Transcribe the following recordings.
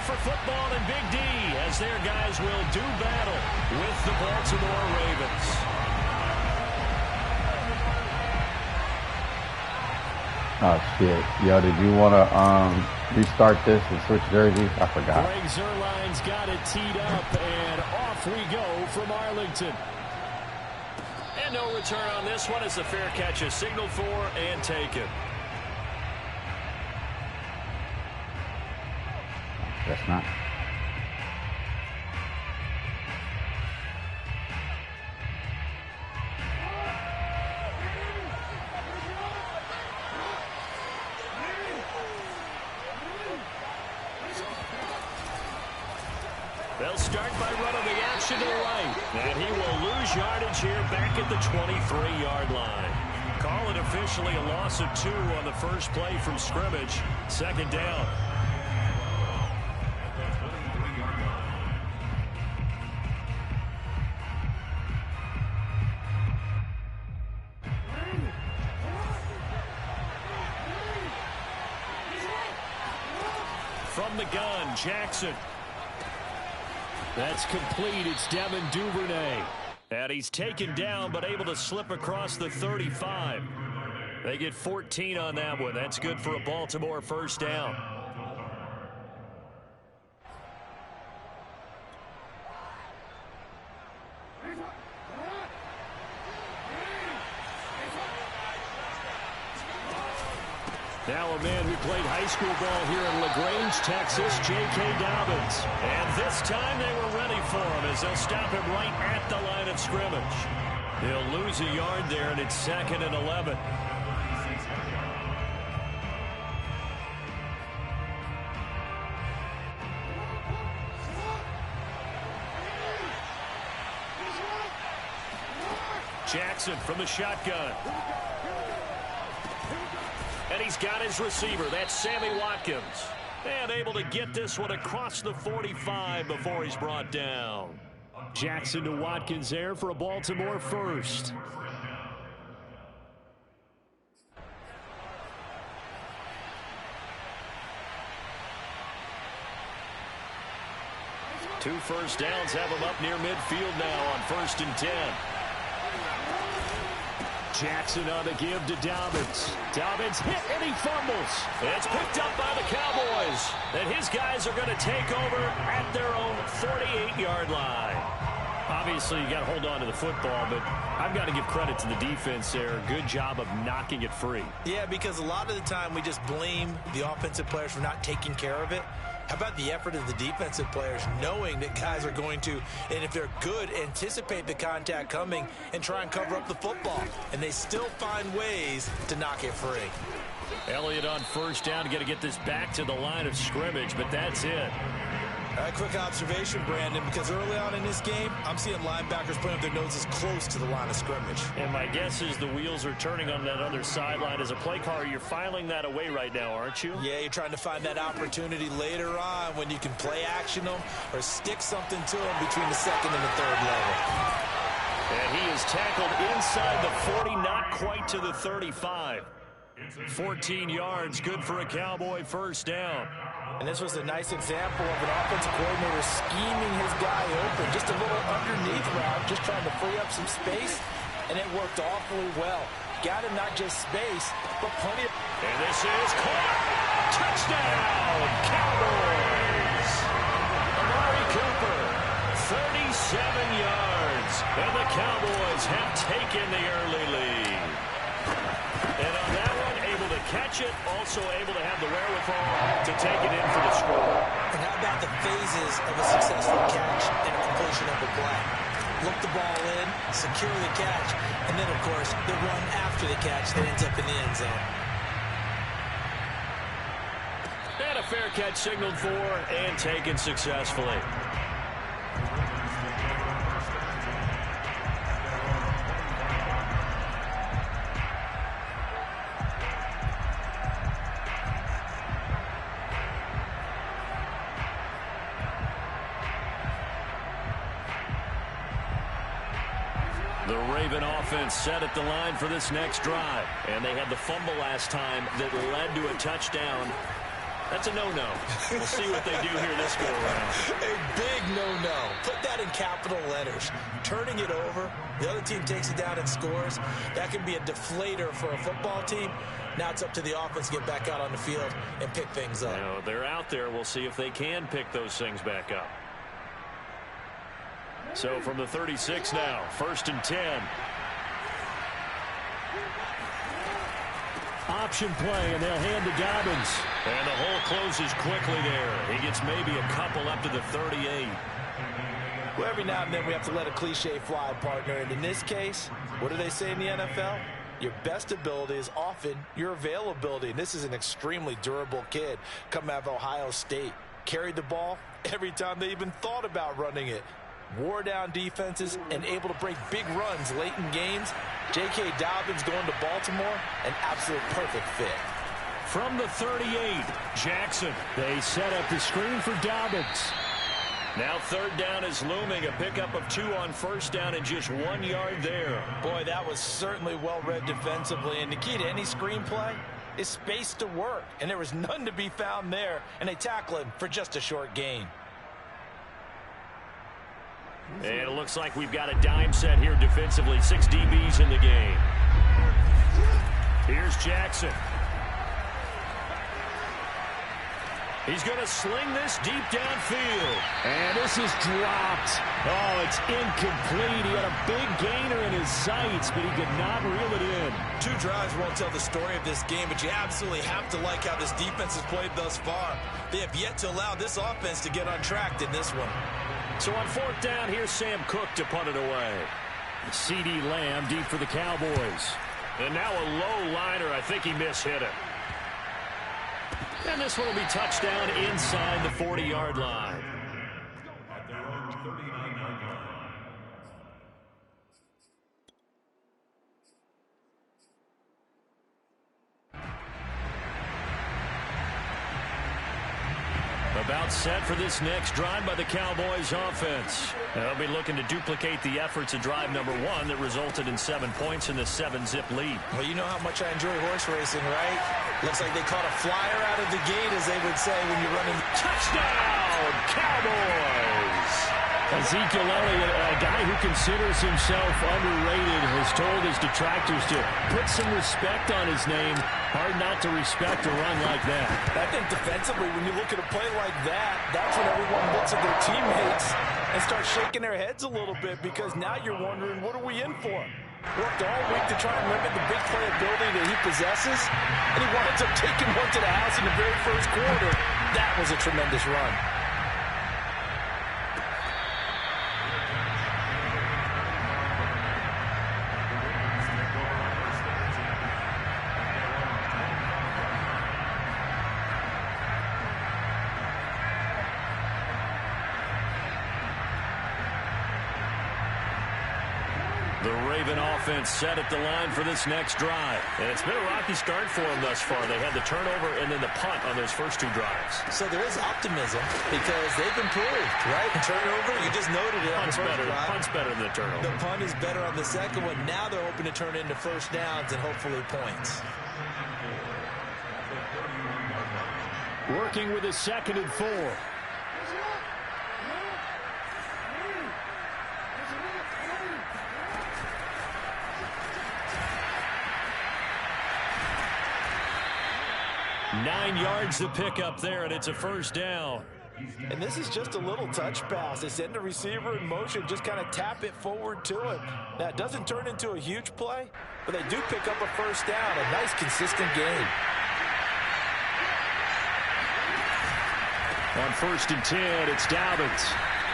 For football and Big D, as their guys will do battle with the Baltimore Ravens. Oh, shit. Yo, did you want to restart this and switch jerseys? I forgot. Greg Zuerlein's got it teed up, and off we go from Arlington. And no return on this one as the fair catch is signaled for and taken. That's not. They'll start by running the action to the right. And he will lose yardage here back at the 23-yard line. Call it officially a loss of 2 on the first play from scrimmage. Second down. From the gun, Jackson. That's complete. It's Devin Duvernay. And he's taken down, but able to slip across the 35. They get 14 on that one. That's good for a Baltimore first down. Now a man who played high school ball here in LaGrange, Texas, J.K. Dobbins. And this time they were ready for him as they'll stop him right at the line of scrimmage. He'll lose a yard there, and it's 2nd and 11. Jackson from the shotgun. And he's got his receiver. That's Sammy Watkins. And able to get this one across the 45 before he's brought down. Jackson to Watkins there for a Baltimore first. Two first downs have him up near midfield now on 1st and 10. Jackson on the give to Dobbins. Dobbins hit and he fumbles. It's picked up by the Cowboys. And his guys are going to take over at their own 48-yard line. Obviously, you got to hold on to the football, but I've got to give credit to the defense there. Good job of knocking it free. Yeah, because a lot of the time we just blame the offensive players for not taking care of it. How about the effort of the defensive players knowing that guys are going to, and if they're good, anticipate the contact coming and try and cover up the football. And they still find ways to knock it free. Elliott on first down, got to get this back to the line of scrimmage, but that's it. A quick observation, Brandon, because early on in this game, I'm seeing linebackers putting up their noses close to the line of scrimmage. And my guess is the wheels are turning on that other sideline. As a play caller, you're filing that away right now, aren't you? Yeah, you're trying to find that opportunity later on when you can play action them or stick something to them between the 2nd and the 3rd level. And he is tackled inside the 40, not quite to the 35. 14 yards, good for a Cowboy first down. And this was a nice example of an offensive coordinator scheming his guy open. Just a little underneath route, just trying to free up some space, and it worked awfully well. Got him not just space, but plenty of... And this is caught. Touchdown, Cowboys. Amari Cooper, 37 yards. And the Cowboys have taken the early lead. And on that one, able to catch it, also able to have the wherewithal to take it in for the score. And how about the phases of a successful catch and a completion of a play? Look the ball in, secure the catch, and then, of course, the run after the catch that ends up in the end zone. And a fair catch signaled for and taken successfully. The Raven offense set at the line for this next drive. And they had the fumble last time that led to a touchdown. That's a no-no. We'll see what they do here this go-around. A big no-no. Put that in capital letters. Turning it over, the other team takes it down and scores. That can be a deflator for a football team. Now it's up to the offense to get back out on the field and pick things up. Now, they're out there. We'll see if they can pick those things back up. So from the 36 now, 1st and 10. Option play, and they'll hand to Dobbins. And the hole closes quickly there. He gets maybe a couple up to the 38. Well, every now and then we have to let a cliche fly, partner. And in this case, what do they say in the NFL? Your best ability is often your availability. And this is an extremely durable kid coming out of Ohio State. Carried the ball every time they even thought about running it. Wore down defenses and able to break big runs late in games. J.K. Dobbins going to Baltimore, an absolute perfect fit. From the 38, Jackson. They set up the screen for Dobbins. Now 3rd down is looming. A pickup of 2 on 1st down and just 1 yard there. Boy, that was certainly well read defensively. And the key to any screenplay is space to work. And there was none to be found there. And they tackle him for just a short gain. And it looks like we've got a dime set here defensively. 6 DBs in the game. Here's Jackson. He's going to sling this deep downfield. And this is dropped. Oh, it's incomplete. He had a big gainer in his sights, but he could not reel it in. 2 drives won't tell the story of this game, but you absolutely have to like how this defense has played thus far. They have yet to allow this offense to get untracked in this one. So on 4th down, here's Sam Cook to punt it away. CeeDee Lamb deep for the Cowboys. And now a low liner. I think he mishit it. And this one will be touchdown inside the 40-yard line. At their own 39-yard line. About set for this next drive by the Cowboys offense. They'll be looking to duplicate the efforts of drive number 1 that resulted in 7 points in the 7-zip lead. Well, you know how much I enjoy horse racing, right? Looks like they caught a flyer out of the gate, as they would say when you're running. Touchdown, Cowboys! Ezekiel Elliott, a guy who considers himself underrated, has told his detractors to put some respect on his name. Hard not to respect a run like that. I think defensively, when you look at a play like that, that's when everyone looks at their teammates and starts shaking their heads a little bit, because now you're wondering, what are we in for? Worked all week to try and limit the big play ability that he possesses, and he winds up taking one to the house in the very first quarter. That was a tremendous run. The Raven offense set at the line for this next drive. And it's been a rocky start for them thus far. They had the turnover and then the punt on those first 2 drives. So there is optimism because they've improved, right? Turnover, you just noted it on the first drive. Punt's better than the turnover. The punt is better on the second one. Now they're hoping to turn into first downs and hopefully points. Working with a 2nd and 4. Nine yards to pick up there, and it's a first down. And this is just a little touch pass. They send the receiver in motion, just kind of tap it forward to him. Now, it doesn't turn into a huge play, but they do pick up a first down. A nice, consistent game. On 1st and 10, it's Dobbins.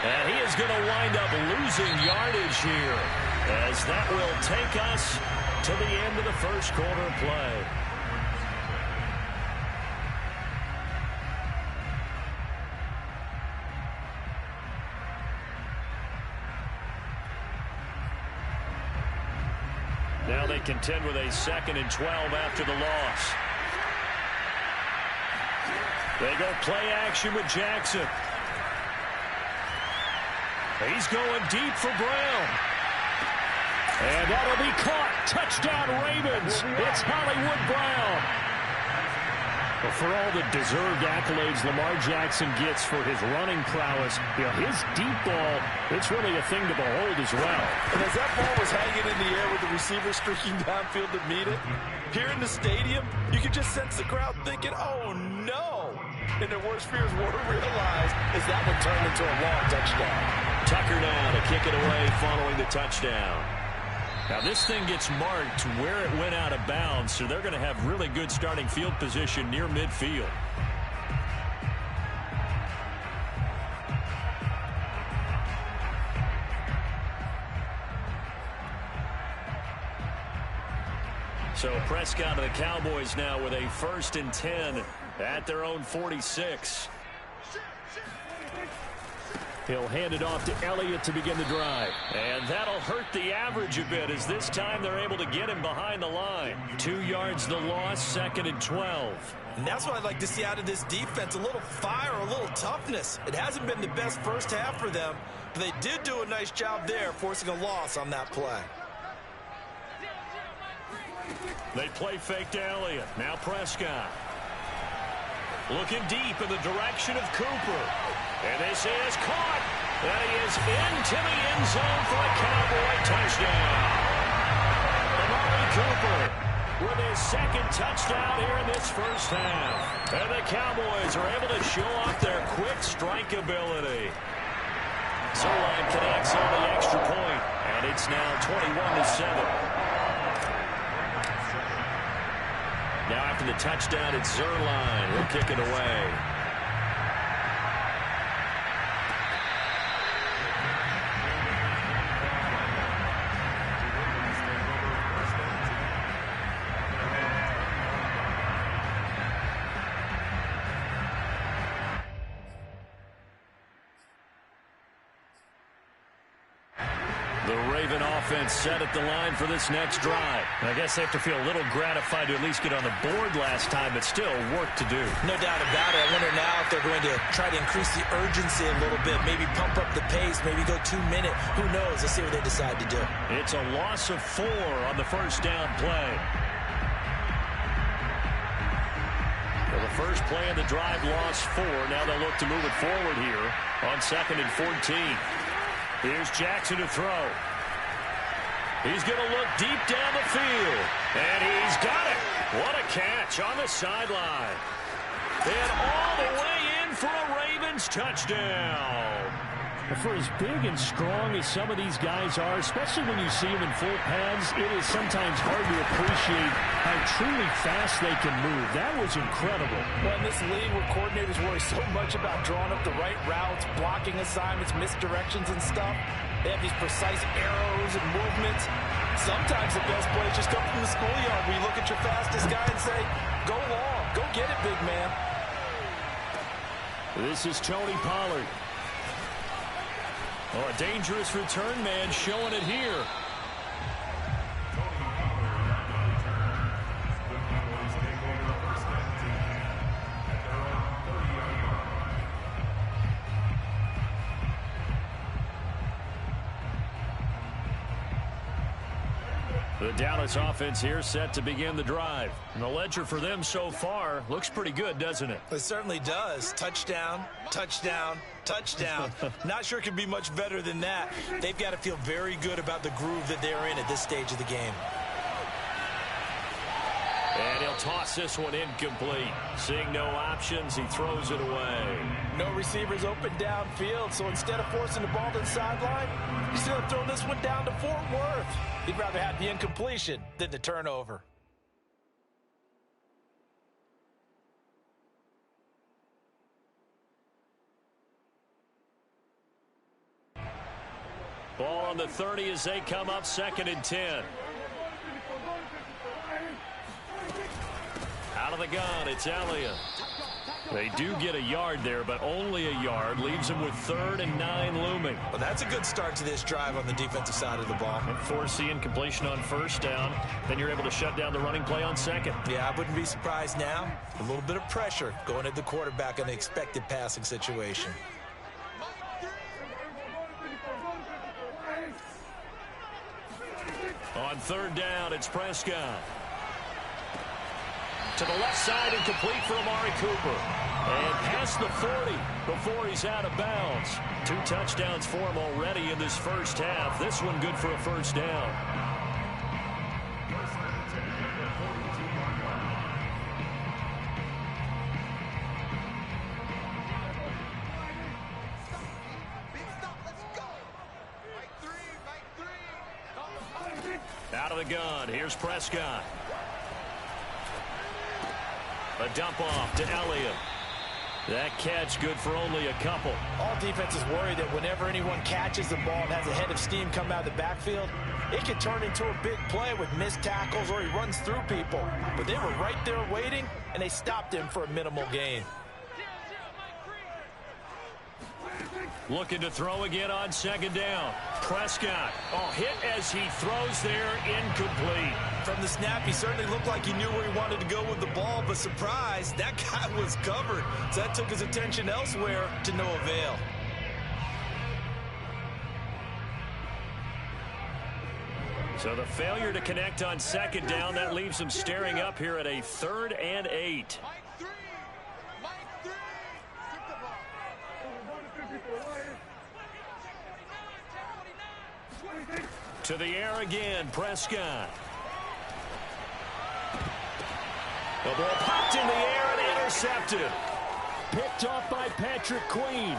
And he is going to wind up losing yardage here, as that will take us to the end of the first quarter of play. Now they contend with a 2nd and 12 after the loss. They go play action with Jackson. He's going deep for Brown. And that'll be caught. Touchdown Ravens. It's Hollywood Brown. Well, for all the deserved accolades Lamar Jackson gets for his running prowess, his deep ball, it's really a thing to behold as well. And as that ball was hanging in the air with the receiver streaking downfield to meet it, here in the stadium, you could just sense the crowd thinking, oh, no. And their worst fears were realized as that one turned into a long touchdown. Tucker now to kick it away following the touchdown. Now this thing gets marked where it went out of bounds, so they're going to have really good starting field position near midfield. So Prescott of the Cowboys now with a 1st and 10 at their own 46. He'll hand it off to Elliott to begin the drive. And that'll hurt the average a bit as this time they're able to get him behind the line. 2 yards the loss, 2nd and 12. And that's what I'd like to see out of this defense, a little fire, a little toughness. It hasn't been the best first half for them, but they did do a nice job there forcing a loss on that play. They play fake to Elliott. Now Prescott. Looking deep in the direction of Cooper. And this is caught. And he is into the end zone for a Cowboy touchdown. Amari Cooper with his 2nd touchdown here in this first half. And the Cowboys are able to show off their quick strike ability. Zerline connects on the extra point, and it's now 21-7. Now after the touchdown, it's Zerline. He'll kick it away. The Raven offense set at the line for this next drive. I guess they have to feel a little gratified to at least get on the board last time, but still work to do. No doubt about it. I wonder now if they're going to try to increase the urgency a little bit, maybe pump up the pace, maybe go 2-minute. Who knows? Let's see what they decide to do. It's a loss of 4 on the first down play. Well, the first play of the drive lost 4. Now they'll look to move it forward here on 2nd and 14. Here's Jackson to throw. He's going to look deep down the field. And he's got it. What a catch on the sideline. And all the way in for a Ravens touchdown. For as big and strong as some of these guys are, especially when you see them in full pads, it is sometimes hard to appreciate how truly fast they can move. That was incredible. Well, in this league where coordinators worry so much about drawing up the right routes, blocking assignments, misdirections and stuff, they have these precise arrows and movements. Sometimes the best plays just come from the schoolyard where you look at your fastest guy and say, go long, go get it, big man. This is Tony Pollard. Oh, a dangerous return man showing it here. The Dallas offense here set to begin the drive. And the ledger for them so far looks pretty good, doesn't it? It certainly does. Touchdown, touchdown, touchdown. Not sure it could be much better than that. They've got to feel very good about the groove that they're in at this stage of the game. And he'll toss this one incomplete. Seeing no options, he throws it away. No receivers open downfield, so instead of forcing the ball to the sideline, he's going to throw this one down to Fort Worth. He'd rather have the incompletion than the turnover. Ball on the 30 as they come up 2nd and 10. Out of the gun, it's Elliott. They do get a yard there, but only a yard. Leaves them with 3rd and 9 looming. Well, that's a good start to this drive on the defensive side of the ball. And force the incompletion on 1st down. Then you're able to shut down the running play on 2nd. Yeah, I wouldn't be surprised now. A little bit of pressure going at the quarterback in the expected passing situation. On 3rd down, it's Prescott. To the left side and complete for Amari Cooper. And past the 40 before he's out of bounds. 2 touchdowns for him already in this first half. This one good for a first down. Out of the gun, here's Prescott. A dump off to Elliott. That catch good for only a couple. All defenses worry that whenever anyone catches the ball and has a head of steam come out of the backfield, it could turn into a big play with missed tackles or he runs through people. But they were right there waiting, and they stopped him for a minimal gain. Looking to throw again on second down. Prescott. Oh, hit as he throws there, incomplete. From the snap, he certainly looked like he knew where he wanted to go with the ball, but surprise, that guy was covered. So that took his attention elsewhere to no avail. So the failure to connect on second down, that leaves him staring up here at a 3rd and 8. To the air again, Prescott. The ball popped in the air and intercepted. Picked off by Patrick Queen.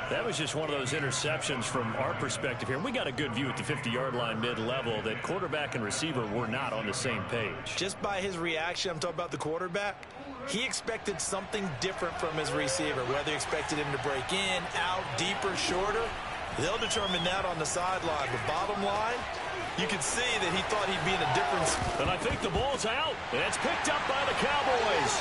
That was just one of those interceptions from our perspective here. We got a good view at the 50-yard line mid-level that quarterback and receiver were not on the same page. Just by his reaction, I'm talking about the quarterback, he expected something different from his receiver, whether he expected him to break in, out, deeper, shorter. They'll determine that on the sideline. But bottom line, you can see that he thought he'd be in a difference. And I think the ball's out. And it's picked up by the Cowboys.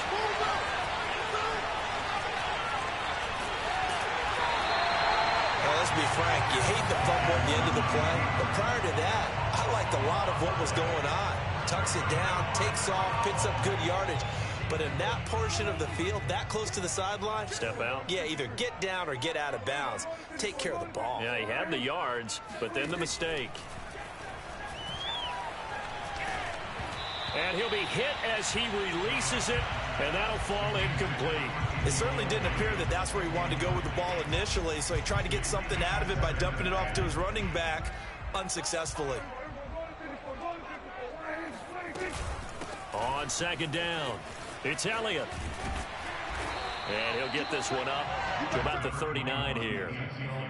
Let's be frank, you hate the fumble at the end of the play. But prior to that, I liked a lot of what was going on. Tucks it down, takes off, picks up good yardage. But in that portion of the field, that close to the sideline, step out. Yeah, either get down or get out of bounds. Take care of the ball. Yeah, he had the yards, but then the mistake. And he'll be hit as he releases it, and that'll fall incomplete. It certainly didn't appear that that's where he wanted to go with the ball initially, so he tried to get something out of it by dumping it off to his running back unsuccessfully. On second down, it's Elliott. And he'll get this one up to about the 39 here.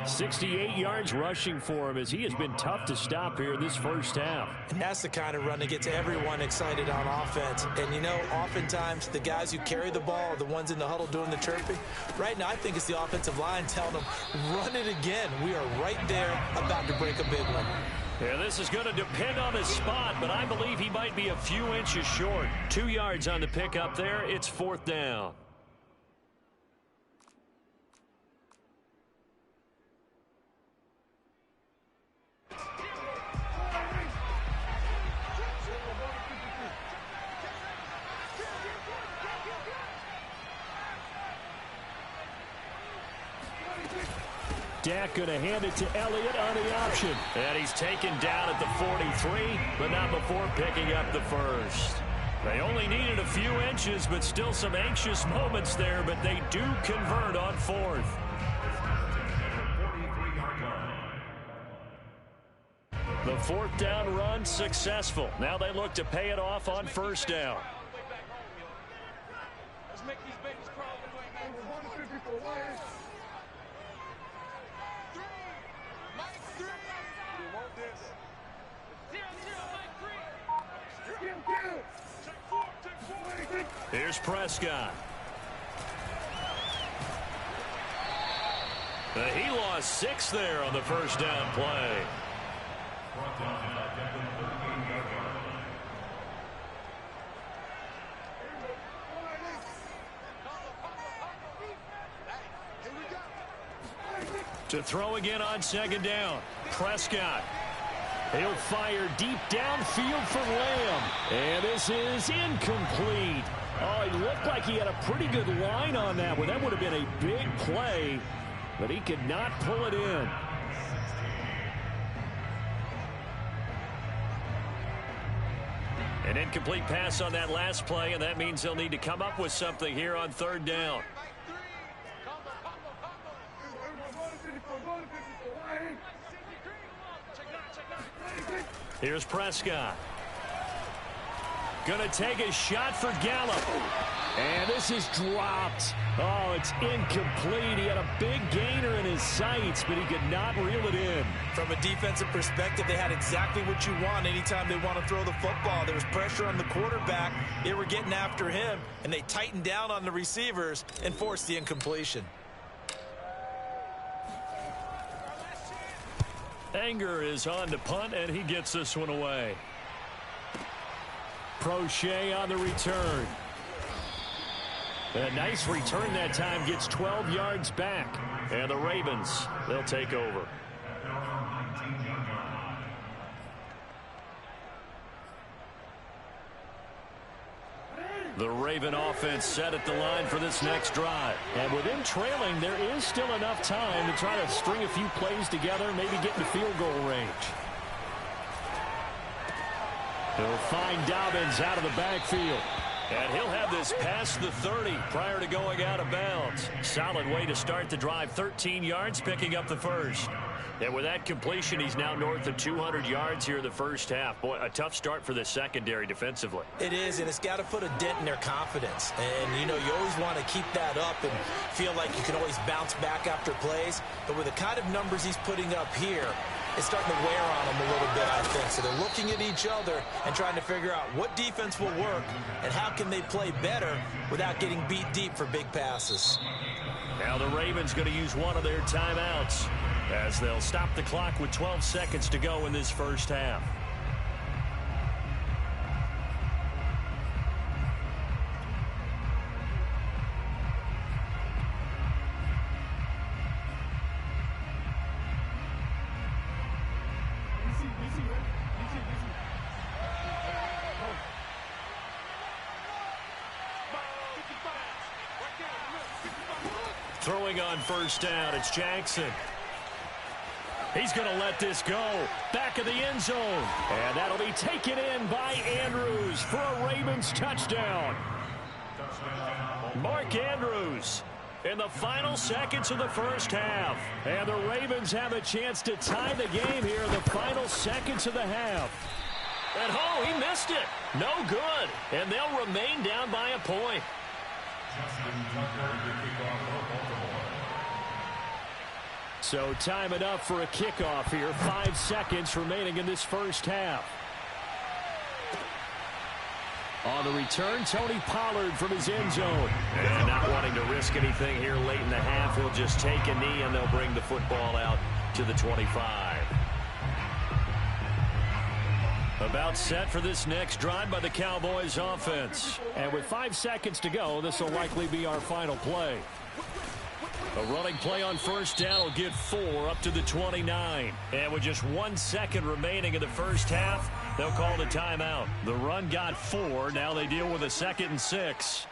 68 yards rushing for him as he has been tough to stop here this first half. And that's the kind of run that gets everyone excited on offense. And, you know, oftentimes the guys who carry the ball are the ones in the huddle doing the chirping. Right now, I think it's the offensive line telling them, run it again. We are right there about to break a big one. Yeah, this is going to depend on his spot, but I believe he might be a few inches short. 2 yards on the pickup there. It's 4th down. Dak going to hand it to Elliott on the option. And he's taken down at the 43, but not before picking up the first. They only needed a few inches, but still some anxious moments there, but they do convert on 4th. The 4th down run successful. Now they look to pay it off on 1st down. Let's make these babies crawl. Here's Prescott. He lost 6 there on the first down play. To throw again on second down. Prescott. He'll fire deep downfield for Lamb. And this is incomplete. Oh, he looked like he had a pretty good line on that one. That would have been a big play, but he could not pull it in. An incomplete pass on that last play, and that means they'll need to come up with something here on third down. Here's Prescott. Gonna take a shot for Gallup. And this is dropped. Oh, it's incomplete. He had a big gainer in his sights, but he could not reel it in. From a defensive perspective, they had exactly what you want anytime they want to throw the football. There was pressure on the quarterback. They were getting after him, and they tightened down on the receivers and forced the incompletion. Anger is on to punt, and he gets this one away. Prochet on the return. A nice return that time, gets 12 yards back. And the Ravens, they'll take over. The Raven offense set at the line for this next drive. And with him trailing, there is still enough time to try to string a few plays together, maybe get into field goal range. He'll find Dobbins out of the backfield. And he'll have this past the 30 prior to going out of bounds. Solid way to start the drive. 13 yards, picking up the first. And with that completion, he's now north of 200 yards here in the first half. Boy, a tough start for the secondary defensively. It is, and it's got to put a dent in their confidence. And, you know, you always want to keep that up and feel like you can always bounce back after plays. But with the kind of numbers he's putting up here, it's starting to wear on them a little bit, I think. So they're looking at each other and trying to figure out what defense will work and how can they play better without getting beat deep for big passes. Now the Ravens going to use one of their timeouts as they'll stop the clock with 12 seconds to go in this first half. Throwing on first down, it's Jackson. He's going to let this go. Back of the end zone. And that'll be taken in by Andrews for a Ravens touchdown. Mark Andrews in the final seconds of the first half. And the Ravens have a chance to tie the game here in the final seconds of the half. And oh, he missed it. No good. And they'll remain down by a point. So time enough for a kickoff here. 5 seconds remaining in this first half. On the return, Tony Pollard from his end zone. And not wanting to risk anything here late in the half, he'll just take a knee and they'll bring the football out to the 25. About set for this next drive by the Cowboys offense. And with 5 seconds to go, this will likely be our final play. A running play on first down will get 4 up to the 29. And with just 1 second remaining in the first half, they'll call the timeout. The run got 4. Now they deal with a 2nd and 6.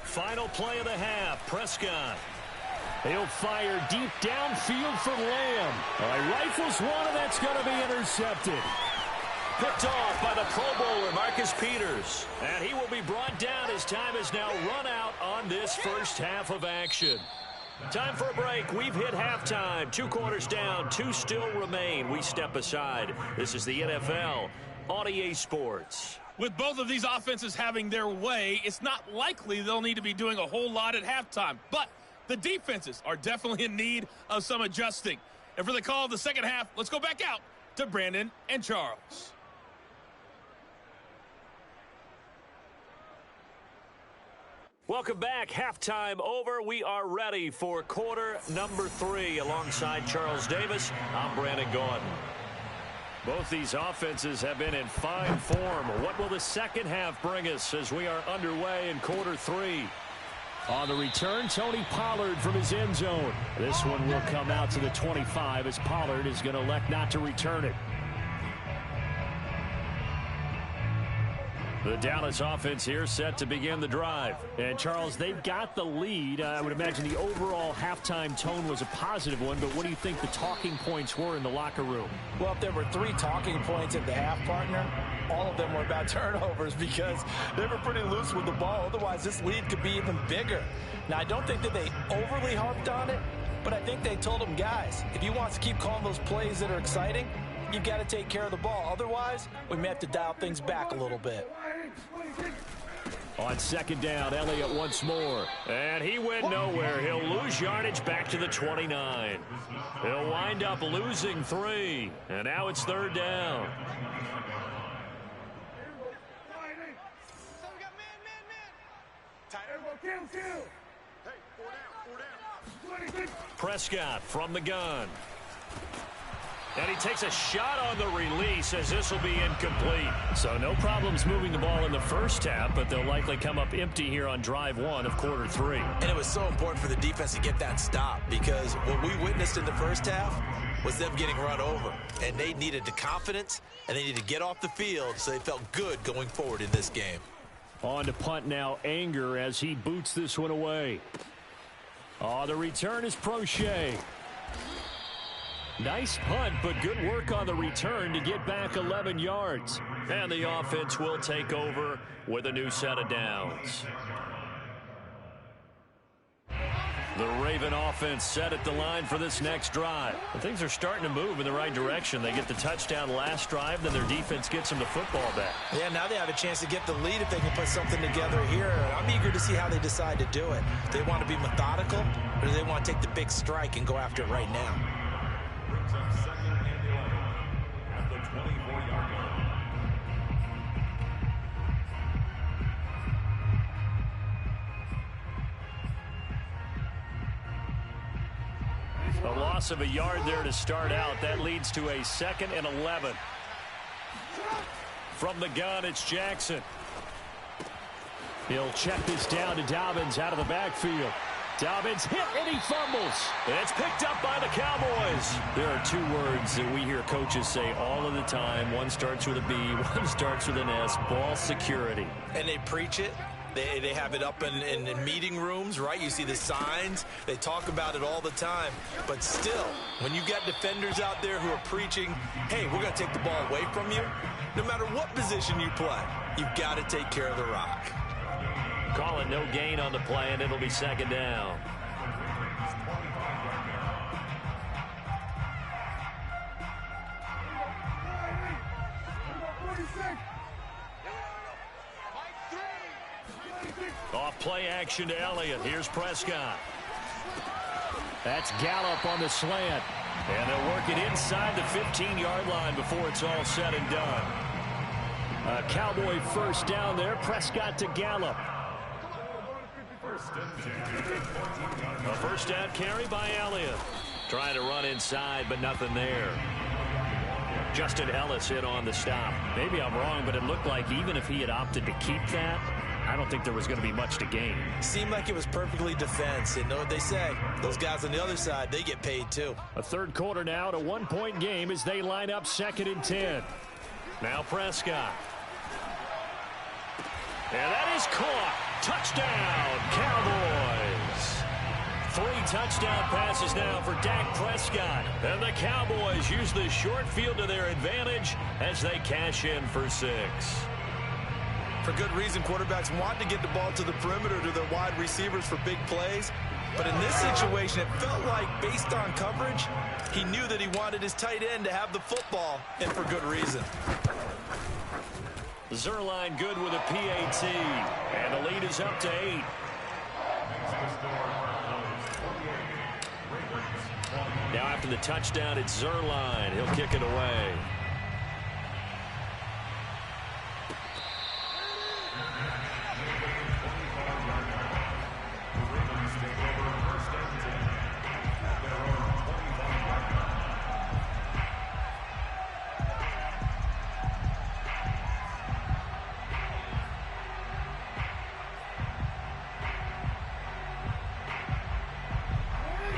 Final play of the half. Prescott. He'll fire deep downfield for Lamb. He rifles one, and that's going to be intercepted. Picked off by the Pro Bowler, Marcus Peters. And he will be brought down as time has now run out on this first half of action. Time for a break. We've hit halftime. 2 quarters down, 2 still remain. We step aside. This is the NFL on EA Sports. With both of these offenses having their way, it's not likely they'll need to be doing a whole lot at halftime. But the defenses are definitely in need of some adjusting. And for the call of the second half, let's go back out to Brandon and Charles. Welcome back. Halftime over. We are ready for quarter number 3. Alongside Charles Davis, I'm Brandon Gaudin. Both these offenses have been in fine form. What will the second half bring us as we are underway in quarter 3? On the return, Tony Pollard from his end zone. This one will come out to the 25 as Pollard is going to elect not to return it. The Dallas offense here set to begin the drive. And, Charles, they've got the lead. I would imagine the overall halftime tone was a positive one, but what do you think the talking points were in the locker room? Well, if there were 3 talking points at the half, partner, all of them were about turnovers because they were pretty loose with the ball. Otherwise, this lead could be even bigger. Now, I don't think that they overly harped on it, but I think they told them, guys, if you want to keep calling those plays that are exciting, you've got to take care of the ball. Otherwise, we may have to dial things back a little bit. On second down, Elliott once more. And he went nowhere. He'll lose yardage back to the 29. He'll wind up losing 3. And now it's third down. Prescott from the gun. And he takes a shot on the release as this will be incomplete. So no problems moving the ball in the first half, but they'll likely come up empty here on drive 1 of quarter 3. And it was so important for the defense to get that stop because what we witnessed in the first half was them getting run over. And they needed the confidence, and they needed to get off the field so they felt good going forward in this game. On to punt now, Anger as he boots this one away. Oh, the return is Prochet. Nice punt, but good work on the return to get back 11 yards. And the offense will take over with a new set of downs. The Raven offense set at the line for this next drive. And things are starting to move in the right direction. They get the touchdown last drive, then their defense gets them the football back. Yeah, now they have a chance to get the lead if they can put something together here. I'm eager to see how they decide to do it. Do they want to be methodical, or do they want to take the big strike and go after it right now? Brings up second and 11 at the 24-yard line. A loss of a yard there to start out. That leads to a 2nd and 11. From the gun, it's Jackson. He'll check this down to Dobbins out of the backfield. Dobbins hit and he fumbles. It's picked up by the Cowboys. There are 2 words that we hear coaches say all of the time. One starts with a B, one starts with an S. Ball security. And they preach it. They have it up in meeting rooms, right? You see the signs. They talk about it all the time. But still, when you got defenders out there who are preaching, hey, we're going to take the ball away from you, no matter what position you play, you've got to take care of the rock. Call it no gain on the play, and it'll be 2nd down. Off play action to Elliott. Here's Prescott. That's Gallup on the slant. And they'll work it inside the 15-yard line before it's all said and done. A Cowboy first down there. Prescott to Gallup. A first down carry by Elliott. Trying to run inside, but nothing there. Justin Ellis hit on the stop. Maybe I'm wrong, but it looked like even if he had opted to keep that, I don't think there was going to be much to gain. Seemed like it was perfectly defense. And know what they say? Those guys on the other side, they get paid too. A third quarter now, a 1-point game as they line up 2nd and 10. Now Prescott. And that is caught. Touchdown, Cowboys. 3 touchdown passes now for Dak Prescott. And the Cowboys use the short field to their advantage as they cash in for 6. For good reason, quarterbacks want to get the ball to the perimeter to their wide receivers for big plays. But in this situation, it felt like, based on coverage, he knew that he wanted his tight end to have the football, and for good reason. Zuerlein good with a PAT, and the lead is up to 8. Now after the touchdown, it's Zuerlein. He'll kick it away.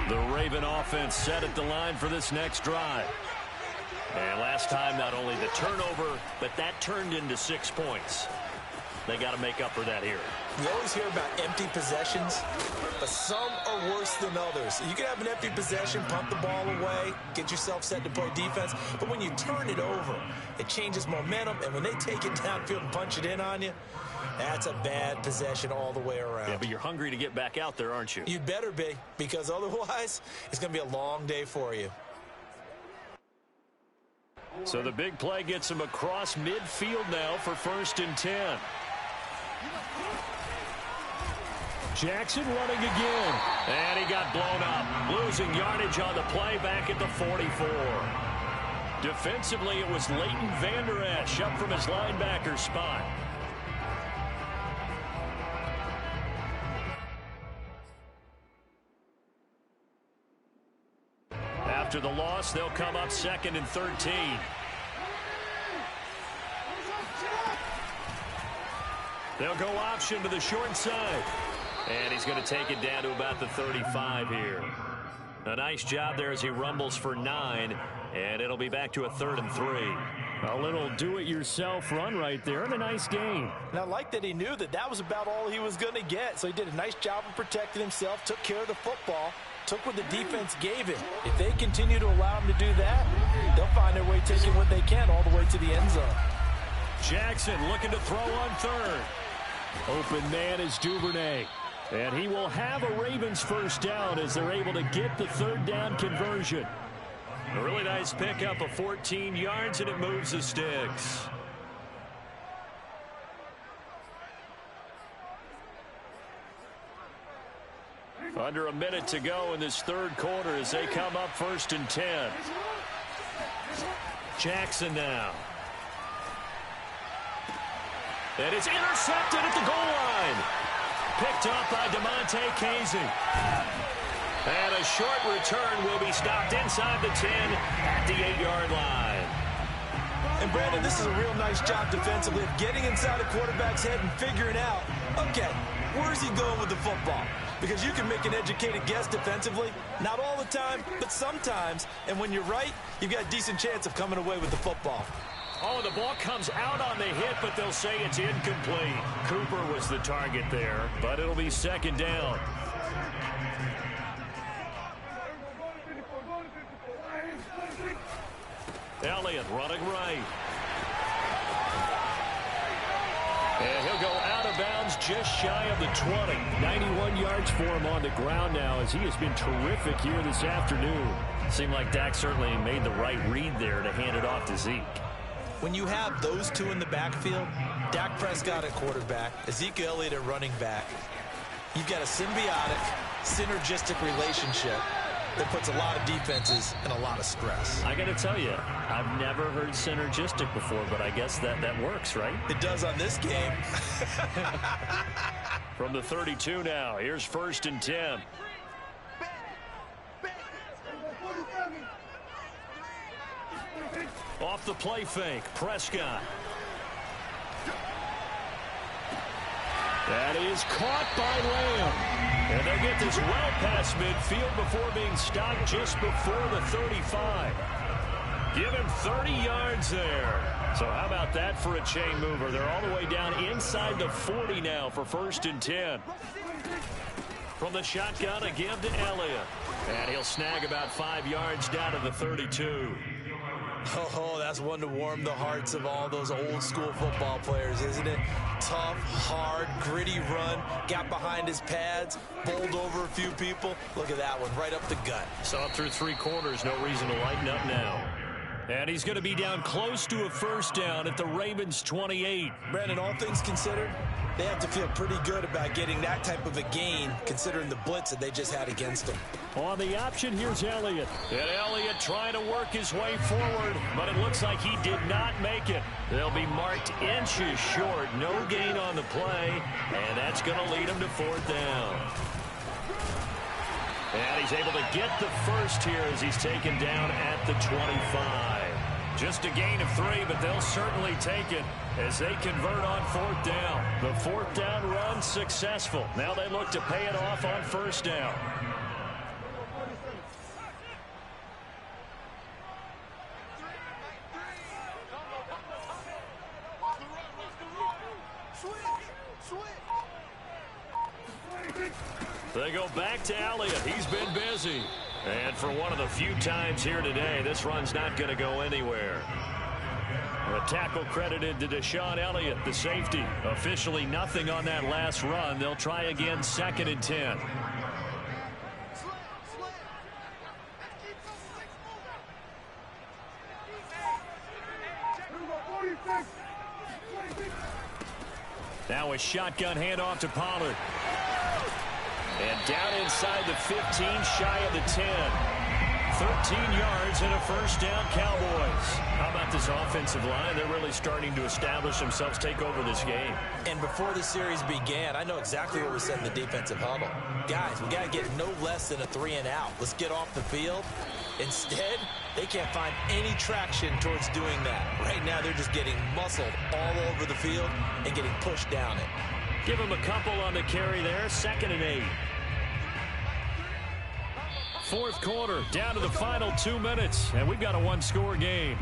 The Raven offense set at the line for this next drive. And last time, not only the turnover, but that turned into 6 points. They got to make up for that here. We always hear about empty possessions, but some are worse than others. You can have an empty possession, pump the ball away, get yourself set to play defense, but when you turn it over, it changes momentum, and when they take it downfield and punch it in on you, that's a bad possession all the way around. Yeah, but you're hungry to get back out there, aren't you? You'd better be, because otherwise, it's going to be a long day for you. So the big play gets him across midfield now for 1st and 10. Jackson running again. And he got blown up. Losing yardage on the play back at the 44. Defensively, it was Leighton Vander Esch up from his linebacker spot. After the loss, they'll come up 2nd and 13. They'll go option to the short side. And he's going to take it down to about the 35 here. A nice job there as he rumbles for 9. And it'll be back to a 3rd and 3. A little do-it-yourself run right there and a nice game. And I like that he knew that that was about all he was going to get. So he did a nice job of protecting himself, took care of the football, took what the defense gave him. If they continue to allow him to do that, they'll find their way taking what they can all the way to the end zone. Jackson looking to throw on 3rd. Open man is Duvernay. And he will have a Ravens 1st down as they're able to get the 3rd down conversion. A really nice pickup of 14 yards, and it moves the sticks. Under a minute to go in this 3rd quarter as they come up 1st and 10. Jackson now. And it's intercepted at the goal line. Picked up by DeMonte Casey. And a short return will be stopped inside the 10 at the 8-yard line. And Brandon, this is a real nice job defensively of getting inside a quarterback's head and figuring out, okay, where's he going with the football? Because you can make an educated guess defensively, not all the time, but sometimes. And when you're right, you've got a decent chance of coming away with the football. Oh, the ball comes out on the hit, but they'll say it's incomplete. Cooper was the target there, but it'll be 2nd down. Elliott running right. And he'll go out of bounds just shy of the 20. 91 yards for him on the ground now as he has been terrific here this afternoon. Seemed like Dak certainly made the right read there to hand it off to Zeke. When you have those two in the backfield, Dak Prescott at quarterback, Ezekiel Elliott at running back, you've got a symbiotic, synergistic relationship that puts a lot of defenses in a lot of stress. I got to tell you, I've never heard synergistic before, but I guess that works, right? It does on this game. From the 32 now, here's 1st and 10. Off the play fake, Prescott. That is caught by Lamb. And they get this well past midfield before being stopped just before the 35. Give him 30 yards there. So how about that for a chain mover? They're all the way down inside the 40 now for 1st and 10. From the shotgun, a give to Elliott. And he'll snag about 5 yards down to the 32. Oh, that's one to warm the hearts of all those old school football players, isn't it? Tough, hard, gritty run, got behind his pads, bowled over a few people. Look at that one, right up the gut. So up through 3 quarters, no reason to lighten up now. And he's going to be down close to a 1st down at the Ravens 28. Brandon, all things considered, they have to feel pretty good about getting that type of a gain, considering the blitz that they just had against them. On the option, here's Elliott. And Elliott trying to work his way forward, but it looks like he did not make it. They'll be marked inches short. No gain on the play, and that's going to lead him to 4th down. And he's able to get the 1st here as he's taken down at the 25. Just a gain of 3, but they'll certainly take it as they convert on 4th down. The 4th down run successful. Now they look to pay it off on 1st down. Sweet. They go back to Elliott. He's been busy. And for one of the few times here today, this run's not going to go anywhere. A tackle credited to Deshaun Elliott, the safety. Officially nothing on that last run. They'll try again 2nd and 10. Now a shotgun handoff to Pollard. And down inside the 15, shy of the 10. 13 yards and a first down, Cowboys. How about this offensive line? They're really starting to establish themselves, take over this game. And before the series began, I know exactly what we said in the defensive huddle. Guys, we got to get no less than a 3 and out. Let's get off the field. Instead, they can't find any traction towards doing that. Right now, they're just getting muscled all over the field and getting pushed down it. Give them a couple on the carry there. 2nd and 8. Fourth quarter, down to the final 2 minutes, and we've got a one-score game.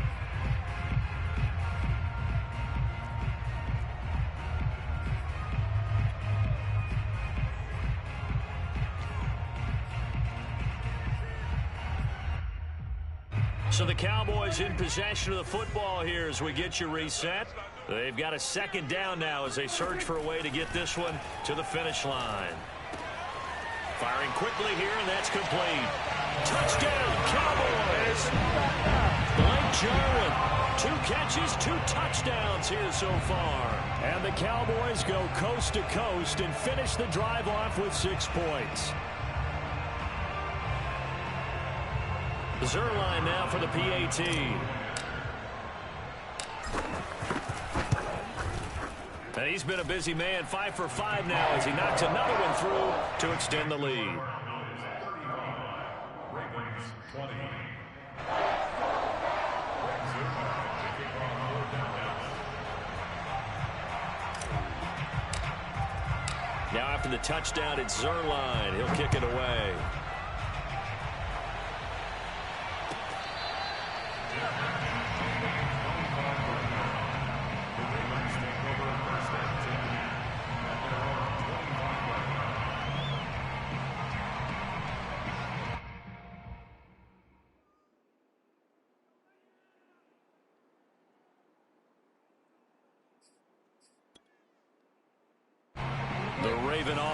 So the Cowboys in possession of the football here as we get you reset. They've got a 2nd down now as they search for a way to get this one to the finish line. Firing quickly here, and that's complete. Touchdown, Cowboys! Blake Jarwin, 2 catches, 2 touchdowns here so far. And the Cowboys go coast to coast and finish the drive off with 6 points. Zuerlein now for the PAT. And he's been a busy man, 5 for 5 now as he knocks another one through to extend the lead. Ravens 20. Now after the touchdown, it's Zuerlein. He'll kick it away.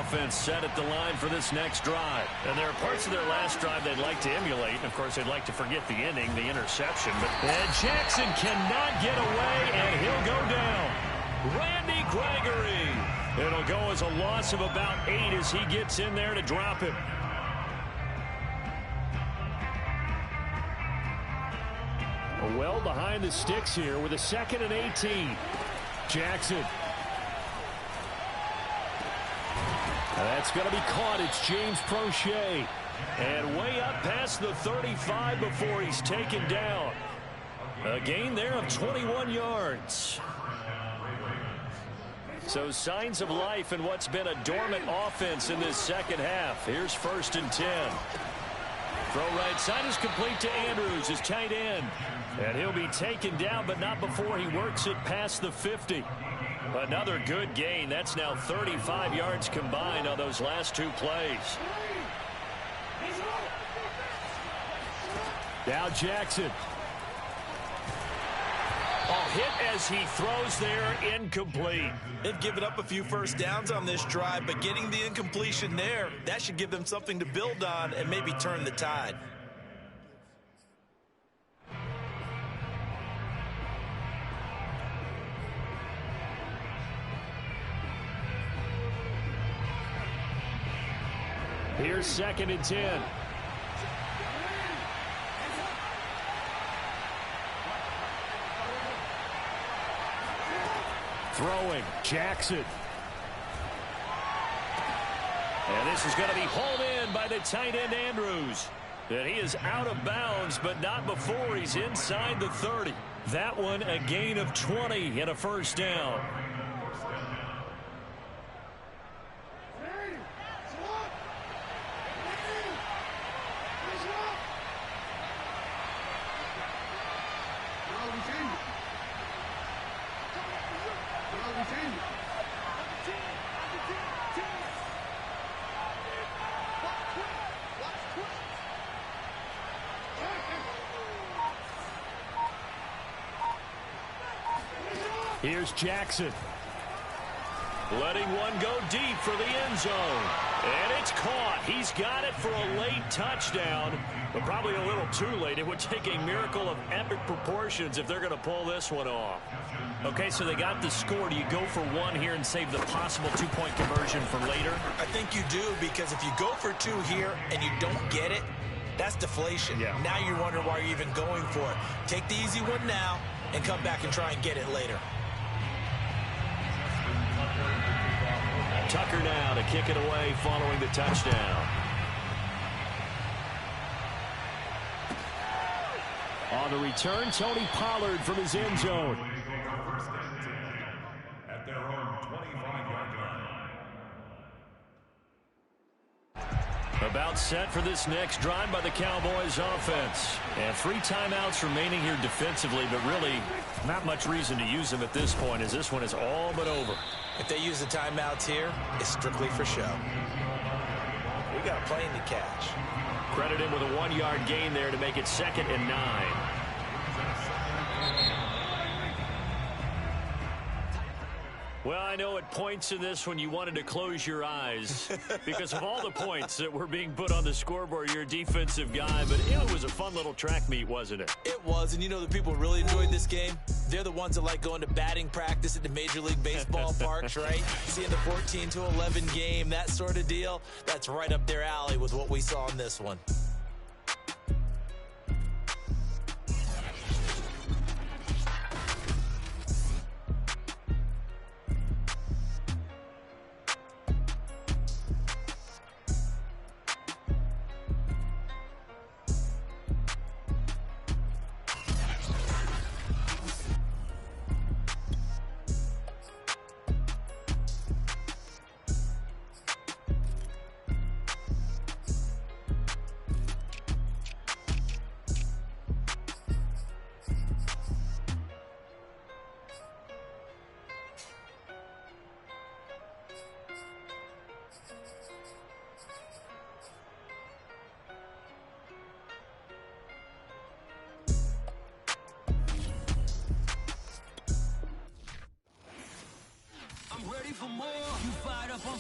Offense set at the line for this next drive. And there are parts of their last drive they'd like to emulate. And, of course, they'd like to forget the inning, the interception. And Jackson cannot get away, and he'll go down. Randy Gregory. It'll go as a loss of about 8 as he gets in there to drop him. Well behind the sticks here with a 2nd and 18. Jackson. That's going to be caught. It's James Prochet. And way up past the 35 before he's taken down. A gain there of 21 yards. So signs of life in what's been a dormant offense in this second half. Here's 1st and 10. Throw right side is complete to Andrews, his tight end. And he'll be taken down, but not before he works it past the 50. Another good gain. That's now 35 yards combined on those last 2 plays. Now Jackson. Hit as he throws there, incomplete. They've given up a few first downs on this drive, but getting the incompletion there, that should give them something to build on and maybe turn the tide. Here's 2nd and 10. Throwing, Jackson. And this is going to be hauled in by the tight end, Andrews. And he is out of bounds, but not before he's inside the 30. That one a gain of 20 and a first down. Here's Jackson. Letting one go deep for the end zone. And it's caught. He's got it for a late touchdown, but probably a little too late. It would take a miracle of epic proportions if they're going to pull this one off. Okay, so they got the score. Do you go for one here and save the possible two-point conversion for later? I think you do, because if you go for two here and you don't get it, that's deflation. Yeah. Now you're wondering why you're even going for it. Take the easy one now and come back and try and get it later. Tucker now to kick it away following the touchdown. On the return, Tony Pollard from his end zone. At their own 25-yard line. About set for this next drive by the Cowboys offense. And 3 timeouts remaining here defensively, but really not much reason to use them at this point, as this one is all but over. If they use the timeouts here, it's strictly for show. We got a plane to catch. Credit him with a 1-yard gain there to make it 2nd and 9. Well, I know at points in this one you wanted to close your eyes because of all the points that were being put on the scoreboard. You're a defensive guy, but it was a fun little track meet, wasn't it? It was, and you know the people who really enjoyed this game? They're the ones that like going to batting practice at the Major League Baseball parks, right? Seeing the 14-11 game, that sort of deal, that's right up their alley with what we saw in this one.